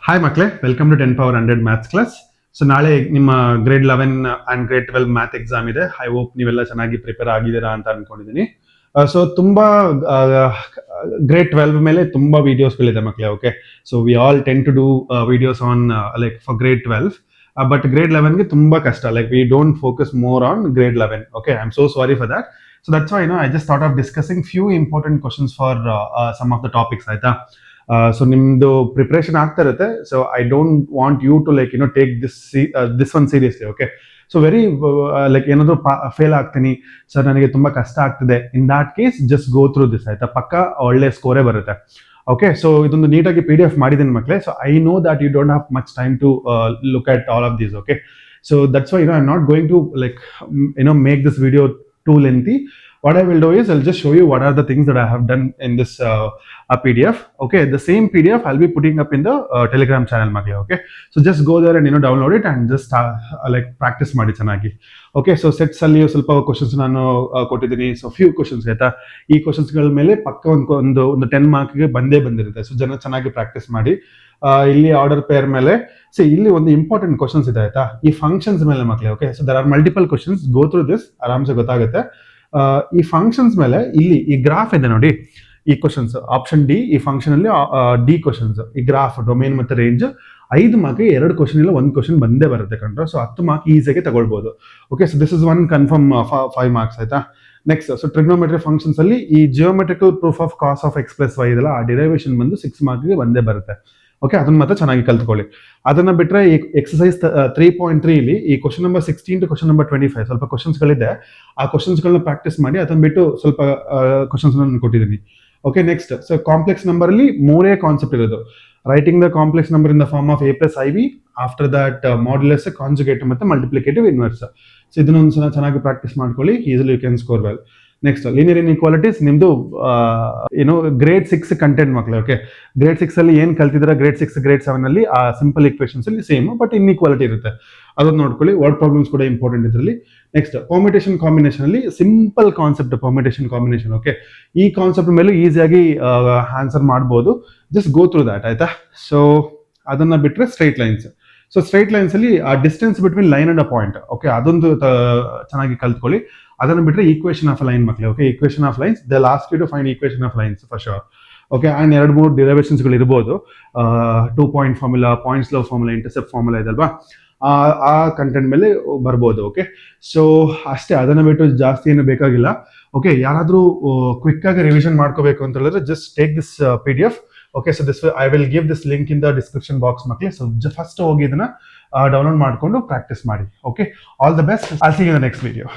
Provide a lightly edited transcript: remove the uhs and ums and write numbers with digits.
Hi ಮಕ್ಕಳೇ, welcome to 10 power 100 maths class. So ನಾಳೆ ನಿಮ್ಮ grade 11 and grade 12 math exam ಇದೆ. ಐ ಹೋಪ್ ನೀವೆಲ್ಲ ಚೆನ್ನಾಗಿ ಪ್ರಿಪೇರ್ ಆಗಿದ್ದೀರಾ ಅಂತ ಅನ್ಕೊಂಡಿದ್ದೀನಿ. ಸೊ ತುಂಬಾ ಗ್ರೇಡ್ 12 ಮೇಲೆ ತುಂಬಾ ವಿಡಿಯೋಸ್ಗಳಿದೆ ಮಕ್ಕಳೇ. Okay, so we all tend to do videos on like for grade 12. But grade 11ಗೆ ತುಂಬಾ ಕಷ್ಟ. Like we don't focus more on grade 11. Okay, I am so sorry for that. So that's why I just thought of discussing few important questions for some of the topics. ಆಯ್ತಾ? So ನಿಮ್ದು preparation ಆಗ್ತಾ ಇರುತ್ತೆ. So I don't want you to like take this one seriously. Okay, so very like ಏನಾದ್ರು fail ಆಗ್ತೀನಿ sir, ನನಗೆ ತುಂಬಾ ಕಷ್ಟ ಆಗ್ತಿದೆ, in that case just go through this. ಆಯ್ತಾ? ಪಕ್ಕ ಒಳ್ಳೆ ಸ್ಕೋರೇ ಬರುತ್ತೆ. ಓಕೆ, ಸೊ ಇದೊಂದು ನೀಟಾಗಿ PDF ಮಾಡಿದ್ದೀನಿ ಮಕ್ಕಳೇ. So I know that you don't have much time to look at all of these. Okay, so that's why I am not going to like make this video too lengthy. What I will do is I'll just show you what are the things that I have done in this PDF. Okay, the same PDF I'll be putting up in the Telegram channel magli. Okay, so just go there and download it and just like practice ಮಾಡಿ ಚೆನ್ನಾಗಿ. Okay, so sets ಅಲ್ಲಿ ಸ್ವಲ್ಪ questions ನಾನು ಕೊಟ್ಟಿದ್ದೀನಿ. So few questions ಆಯ್ತಾ, ಈ questions ಗಳ ಮೇಲೆ ಪಕ್ಕ ಒಂದು 10 ಮಾರ್ಕ್ಗೆ ಬಂದಿರುತ್ತೆ. ಸೊ ಜನ ಚೆನ್ನಾಗಿ ಪ್ರಾಕ್ಟೀಸ್ ಮಾಡಿ. ಇಲ್ಲಿ ಆರ್ಡರ್ ಪೇರ್ ಮೇಲೆ ಇಲ್ಲಿ ಒಂದು ಇಂಪಾರ್ಟೆಂಟ್ ಕ್ವಶನ್ಸ್ ಇದೆ ಆಯ್ತಾ, ಈ ಫಂಕ್ಷನ್ಸ್ ಮೇಲೆ ಮಕ್ಕಳೇ. Okay, so there are multiple questions, go through this, ಆರಾಮ್ಸೆ ಗೊತ್ತಾಗುತ್ತೆ. ಈ ಫಂಕ್ಷನ್ಸ್ ಮೇಲೆ ಇಲ್ಲಿ ಈ ಗ್ರಾಫ್ ಇದೆ ನೋಡಿ, ಈ ಕ್ವಶನ್ಸ್ ಆಪ್ಷನ್ ಡಿ, ಈ ಫಂಕ್ಷನ್ ಅಲ್ಲಿ ಡಿ ಕ್ವಶನ್ಸ್, ಈ ಗ್ರಾಫ್, ಡೊಮೇನ್ ಮತ್ತೆ ರೇಂಜ್ 5 ಮಾರ್ಕ್ಗೆ 2 ಕ್ವಶನ್ ಇಲ್ಲ 1 ಕ್ವಶನ್ ಬಂದೇ ಬರುತ್ತೆ ಕಂಡ್ರೆ. ಸೊ 10 ಮಾರ್ಕ್ ಈಸಿಯಾಗಿ ತಗೊಳ್ಬಹುದು. Okay, so this is one confirm 5 marks ಆಯ್ತಾ. ನೆಕ್ಸ್ಟ್, ಸೊ ಟ್ರಿಗ್ನೋಮೆಟ್ರಿ ಫಂಕ್ಷನ್ಸ್ ಅಲ್ಲಿ ಈ geometrical proof of cos of x + y ಇದೆಲ್ಲ, ಆ ಡಿರೈವೇಶನ್ ಬಂದು 6 ಮಾರ್ಕ್ಗೆ ಬಂದೇ ಬರುತ್ತೆ. ಓಕೆ, ಅದನ್ನ ಮತ್ತೆ ಚೆನ್ನಾಗಿ ಕಲ್ತ್ಕೊಳ್ಳಿ. ಅದನ್ನ ಬಿಟ್ರೆ ಈ ಎಕ್ಸಸೈಸ್ 3.3 ಇಲ್ಲಿ ಈ question number 16 to question number 25 ಸ್ವಲ್ಪ ಕ್ವಶನ್ಸ್ ಗಳಿದೆ. ಆ ಕ್ವಶನ್ಸ್ ಗಳನ್ನ ಪ್ರಾಕ್ಟೀಸ್ ಮಾಡಿ. ಅದನ್ನ ಬಿಟ್ಟು ಸ್ವಲ್ಪ ಕ್ವಶನ್ಸ್ ನಾನು ಕೊಟ್ಟಿದ್ದೀನಿ. Okay, next, so complex number ಅಲ್ಲಿ 3 ಕಾನ್ಸೆಪ್ಟ್ ಇರೋದು. Writing the complex number in the form of a + iv, after that modulus, conjugate ಮತ್ತೆ ಮಲ್ಟಿಪ್ಲಿಕೇಟಿವ್ ಇನ್ವರ್ಸ್. ಸೊ ಇದನ್ನೊಂದು ಚೆನ್ನಾಗಿ ಪ್ರಾಕ್ಟೀಸ್ ಮಾಡ್ಕೊಳ್ಳಿ. Easily you can score well. Next, linear inequalities ನಿಮ್ದು grade 6 content ಮಕ್ಕಳು. Okay, grade 6 ಅಲ್ಲಿ ಏನ್ ಕಲ್ತಿದ್ರೆ grade 6 grade 7 ಅಲ್ಲಿ ಆ ಸಿಂಪಲ್ ಈಕ್ವೇಷನ್ಸ್ ಅಲ್ಲಿ ಸೇಮ್, ಬಟ್ ಇನ್ಇಕ್ವಾಲಿಟಿ ಇರುತ್ತೆ, ಅದನ್ನ ನೋಡ್ಕೊಳ್ಳಿ. ವರ್ಡ್ ಪ್ರಾಬ್ಲಮ್ಸ್ ಕೂಡ ಇಂಪಾರ್ಟೆಂಟ್ ಇದರಲ್ಲಿ. ನೆಕ್ಸ್ಟ್, ಪರ್ಮಿಟೇಷನ್ ಕಾಂಬಿನೇಷನ್ ಅಲ್ಲಿ simple concept permutation combination. Okay, ಈ ಕಾನ್ಸೆಪ್ಟ್ ಮೇಲೂ ಈಸಿಯಾಗಿ ಆನ್ಸರ್ ಮಾಡ್ಬೋದು. Just go through that. ಆಯ್ತಾ? ಸೊ ಅದನ್ನ ಬಿಟ್ರೆ straight lines. So straight lines ಅಲ್ಲಿ ಆ distance between line and a point. Okay, ಅದೊಂದು ಚೆನ್ನಾಗಿ ಕಲ್ತ್ಕೊಳ್ಳಿ. ಅದನ್ನ ಬಿಟ್ರೆ ಈಕ್ವೇಷನ್ ಆಫ್ ಲೈನ್ ಮಕ್ಕಳು. Okay, equation of lines, the last two find equation of lines for sure. Okay, and 2-3 derivations ಗಳು ಇರ್ಬೋದು. 2 point formula, points ಲೋ ಫಾರ್ಮುಲಾ, ಇಂಟರ್ಸೆಪ್ಟ್ ಫಾರ್ಮುಲಾ ಇದಲ್ವಾ, ಆ ಕಂಟೆಂಟ್ ಮೇಲೆ ಬರ್ಬೋದು. ಓಕೆ, ಸೊ ಅಷ್ಟೇ, ಅದನ್ನ ಬಿಟ್ಟು ಜಾಸ್ತಿ ಏನು ಬೇಕಾಗಿಲ್ಲ. ಓಕೆ, ಯಾರಾದ್ರೂ ಕ್ವಿಕ್ ಆಗಿ ರಿವಿಷನ್ ಮಾಡ್ಕೋಬೇಕು ಅಂತ ಹೇಳಿದ್ರೆ just take this PDF. Okay, so this I will give this link in the description box ಮಕ್ಕಳೇ. ಸೊ ಫಸ್ಟ್ ಹೋಗಿ ಇದನ್ನ ಡೌನ್ಲೋಡ್ ಮಾಡ್ಕೊಂಡು ಪ್ರಾಕ್ಟೀಸ್ ಮಾಡಿ. Okay, all the best. I will see you in the next video.